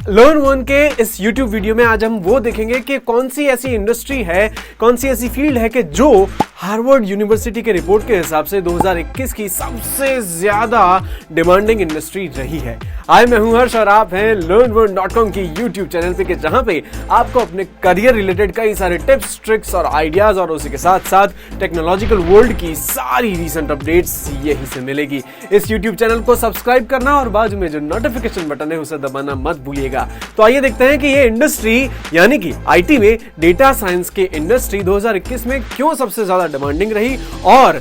Learn one के इस YouTube video में आज हम वो देखेंगे कि कौन सी ऐसी इंडस्ट्री है, कौन सी ऐसी फील्ड है कि जो हार्वर्ड यूनिवर्सिटी के रिपोर्ट के हिसाब से 2021 की सबसे ज्यादा डिमांडिंग इंडस्ट्री रही है। मैं हूं हर्ष और आप हैं learnone.com की YouTube चैनल पे कि जहां पे आपको अपने करियर रिलेटेड कई सारे टिप्स, ट्रिक्स और आइडियाज और उसी के साथ साथ टेक्नोलॉजिकल वर्ल्ड की सारी रीसेंट अपडेट्स यहीं से मिलेगी। इस YouTube चैनल को सब्सक्राइब करना और बाजू में जो नोटिफिकेशन बटन है उसे दबाना मत भूलिएगा। तो आइए देखते हैं कि ये इंडस्ट्री यानी कि IT में डेटा साइंस की इंडस्ट्री 2021 में क्यों सबसे ज्यादा डिमांडिंग रही और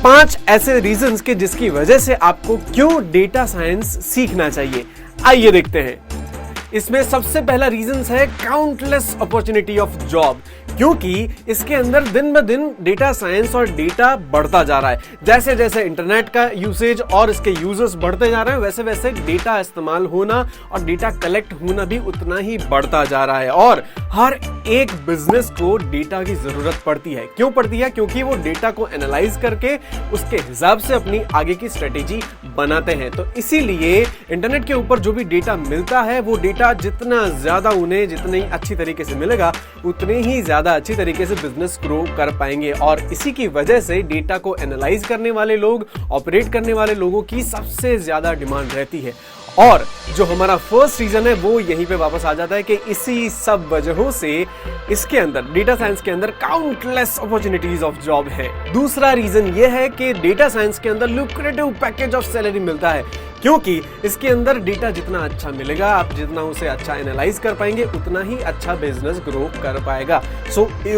5 ऐसे रीजंस के जिसकी वजह से आपको क्यों डेटा साइंस सीखना चाहिए। आइए देखते हैं। इसमें सबसे पहला रीजंस है काउंटलेस अपॉर्चुनिटी ऑफ जॉब, क्योंकि इसके अंदर दिन ब दिन डेटा साइंस और डेटा बढ़ता जा रहा है। जैसे जैसे इंटरनेट का यूसेज और इसके यूजर्स बढ़ते जा रहे हैं वैसे वैसे डेटा इस्तेमाल होना और डेटा कलेक्ट होना भी उतना ही बढ़ता जा रहा है और हर एक बिजनेस को डेटा की जरूरत पड़ती है। क्यों पड़ती है? क्योंकि वो डेटा को एनालाइज करके उसके हिसाब से अपनी आगे की स्ट्रेटेजी बनाते हैं। तो इसीलिए इंटरनेट के ऊपर जो भी डेटा मिलता है वो डेटा जितना ज्यादा उन्हें जितनी अच्छी तरीके से मिलेगा उतने ही ज्यादा अच्छी तरीके से बिजनेस ग्रो कर पाएंगे और इसी की वजह से डेटा को एनालाइज करने वाले लोग, ऑपरेट करने वाले लोगों की सबसे ज्यादा डिमांड रहती है। और जो हमारा फर्स्ट रीजन है वो यहीं पे वापस आ जाता है कि इसी सब वजहों से इसके अंदर डेटा साइंस के अंदर काउंटलेस अपॉर्चुनिटीज ऑफ जॉब है। दूसरा रीजन ये है कि डेटा साइंस के अंदर लुक्रेटिव पैकेज ऑफ सैलरी मिलता है, क्योंकि इसके अंदर डेटा जितना अच्छा मिलेगा, आप जितना उसे अच्छा एनालाइज कर पाएंगे उतना ही अच्छा बिजनेस ग्रो कर पाएगा।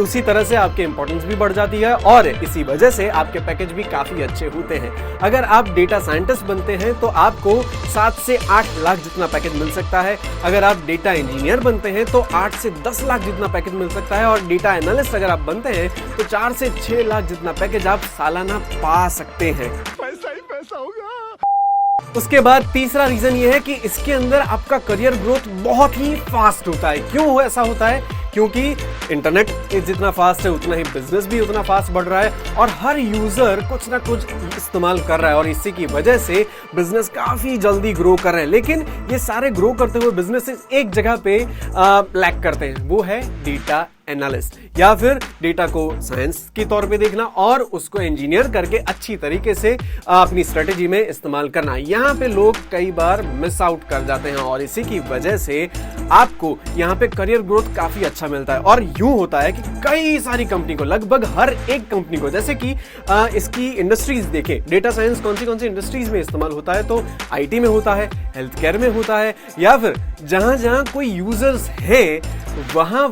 उसी तरह से आपके इंपॉर्टेंस भी बढ़ जाती है और इसी वजह से आपके पैकेज भी काफी अच्छे होते हैं। अगर आप डेटा साइंटिस्ट बनते हैं तो आपको 7 से 8 लाख जितना पैकेज मिल सकता है। अगर आप डेटा इंजीनियर बनते हैं तो 8 से 10 लाख जितना पैकेज मिल सकता है और डेटा एनालिस्ट अगर आप बनते हैं तो 4 से 6 लाख जितना पैकेज आप सालाना पा सकते हैं। पैसा ही पैसा होगा। उसके बाद तीसरा रीजन ये है कि इसके अंदर आपका करियर ग्रोथ बहुत ही फास्ट होता है। क्यों ऐसा होता है? क्योंकि इंटरनेट जितना फास्ट है उतना ही बिजनेस भी उतना फास्ट बढ़ रहा है और हर यूजर कुछ ना कुछ इस्तेमाल कर रहा है और इसी की वजह से बिजनेस काफी जल्दी ग्रो कर रहे हैं। लेकिन ये सारे ग्रो करते हुए बिजनेसेस एक जगह पे लैक करते हैं, वो है डेटा एनालिस्ट या फिर डेटा को साइंस के तौर पे देखना और उसको इंजीनियर करके अच्छी तरीके से अपनी स्ट्रेटेजी में इस्तेमाल करना। यहाँ पे लोग कई बार मिस आउट कर जाते हैं और इसी की वजह से आपको यहाँ पे करियर ग्रोथ काफी अच्छा मिलता है। और यूं होता है कि कई सारी कंपनी को, लगभग हर एक कंपनी को, जैसे कि इसकी इंडस्ट्रीज देखें, डेटा साइंस कौन सी इंडस्ट्रीज में इस्तेमाल होता है तो IT में होता है, हेल्थ केयर में होता है या फिर जहां कोई यूजर्स हैं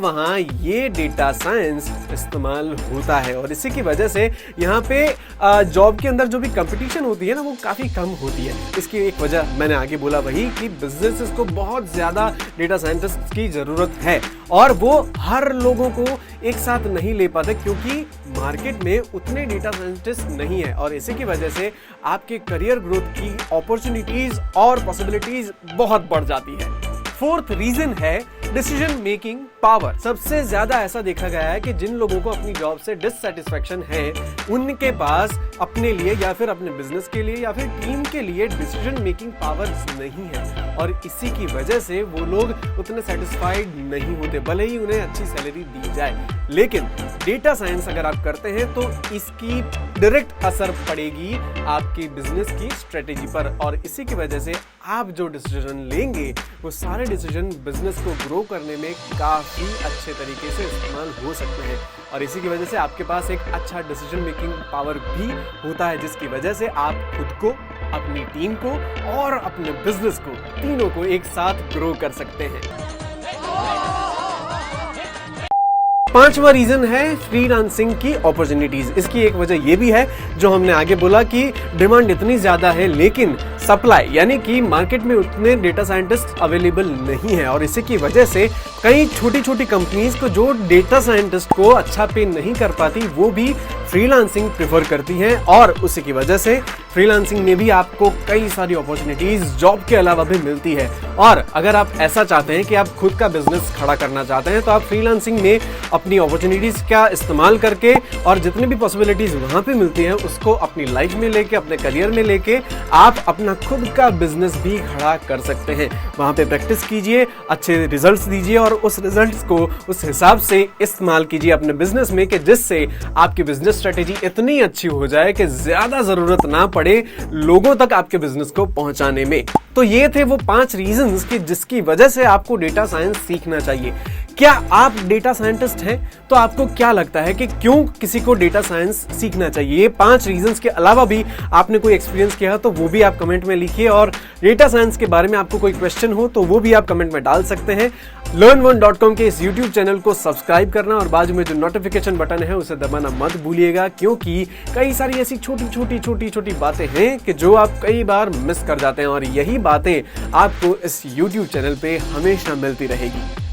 वहां ये डेटा साइंस इस्तेमाल होता है और इसी की वजह से यहाँ पे जॉब के अंदर जो भी कंपटीशन होती है ना वो काफी कम होती है। इसकी एक वजह मैंने आगे बोला वही कि बिजनेसेस को बहुत ज्यादा डेटा साइंटिस्ट की जरूरत है और वो हर लोगों को एक साथ नहीं ले पाते क्योंकि मार्केट में उतने डेटा साइंटिस्ट नहीं है और इसी की वजह से आपके करियर ग्रोथ की अपॉर्चुनिटीज और पॉसिबिलिटीज बहुत बढ़ जाती है। फोर्थ रीजन है डिसीजन मेकिंग पावर। सबसे ज्यादा ऐसा देखा गया है कि जिन लोगों को अपनी जॉब से डिससैटिस्फैक्शन है उनके पास अपने लिए या फिर अपने बिजनेस के लिए या फिर टीम के लिए डिसीजन मेकिंग पावर नहीं है और इसी की वजह से वो लोग उतने सेटिस्फाइड नहीं होते भले ही उन्हें अच्छी सैलरी दी जाए। लेकिन डेटा साइंस अगर आप करते हैं तो इसकी डायरेक्ट असर पड़ेगी आपकी बिजनेस की स्ट्रेटेजी पर और इसी की वजह से आप जो डिसीजन लेंगे वो सारे डिसीजन बिजनेस को ग्रो करने में काफी अच्छे तरीके से इस्तेमाल हो सकते हैं और इसी की वजह से आपके पास एक अच्छा डिसीजन मेकिंग पावर भी होता है जिसकी वजह से आप खुद को, अपनी टीम को और अपने बिजनेस को, तीनों को एक साथ ग्रो कर सकते हैं। पांचवा रीजन है फ्रीलांसिंग की अपॉर्चुनिटीज। इसकी एक वजह यह भी है जो हमने आगे बोला कि डिमांड इतनी ज्यादा है लेकिन सप्लाई यानी कि मार्केट में उतने डेटा साइंटिस्ट अवेलेबल नहीं है और इसी की वजह से कई छोटी छोटी कंपनीज को जो डेटा साइंटिस्ट को अच्छा पे नहीं कर पाती वो भी फ्रीलांसिंग प्रेफर करती हैं और उसी की वजह से फ्रीलांसिंग में भी आपको कई सारी अपॉर्चुनिटीज जॉब के अलावा भी मिलती है। और अगर आप ऐसा चाहते हैं कि आप खुद का बिजनेस खड़ा करना चाहते हैं तो आप फ्रीलांसिंग में अपनी अपॉर्चुनिटीज का इस्तेमाल करके और जितनी भी पॉसिबिलिटीज वहां पे मिलती हैं उसको अपनी लाइफ में लेके, अपने करियर में लेके आप अपना खुद का बिजनेस भी खड़ा कर सकते हैं। वहां पे प्रैक्टिस कीजिए, अच्छे रिजल्ट्स दीजिए और उस रिजल्ट्स को उस हिसाब से इस्तेमाल कीजिए अपने बिजनेस में कि जिससे आपकी बिजनेस स्ट्रेटेजी इतनी अच्छी हो जाए कि ज्यादा जरूरत ना पड़े लोगों तक आपके बिजनेस को पहुंचाने में। तो ये थे वो 5 रीजंस कि जिसकी वजह से आपको डेटा साइंस सीखना चाहिए। क्या आप डेटा साइंटिस्ट हैं? तो आपको क्या लगता है कि क्यों किसी को डेटा साइंस सीखना चाहिए? ये 5 रीजंस के अलावा भी आपने कोई एक्सपीरियंस किया तो वो भी आप कमेंट में लिखिए, और डेटा साइंस के बारे में आपको कोई क्वेश्चन हो तो वो भी आप कमेंट में डाल सकते हैं। learn1.com के इस YouTube चैनल को सब्सक्राइब करना और बाजू में जो नोटिफिकेशन बटन है उसे दबाना मत भूलिएगा, क्योंकि कई सारी ऐसी छोटी बातें हैं कि जो आप कई बार मिस कर जाते हैं और यही बातें आपको इस YouTube चैनल पे हमेशा मिलती रहेगी।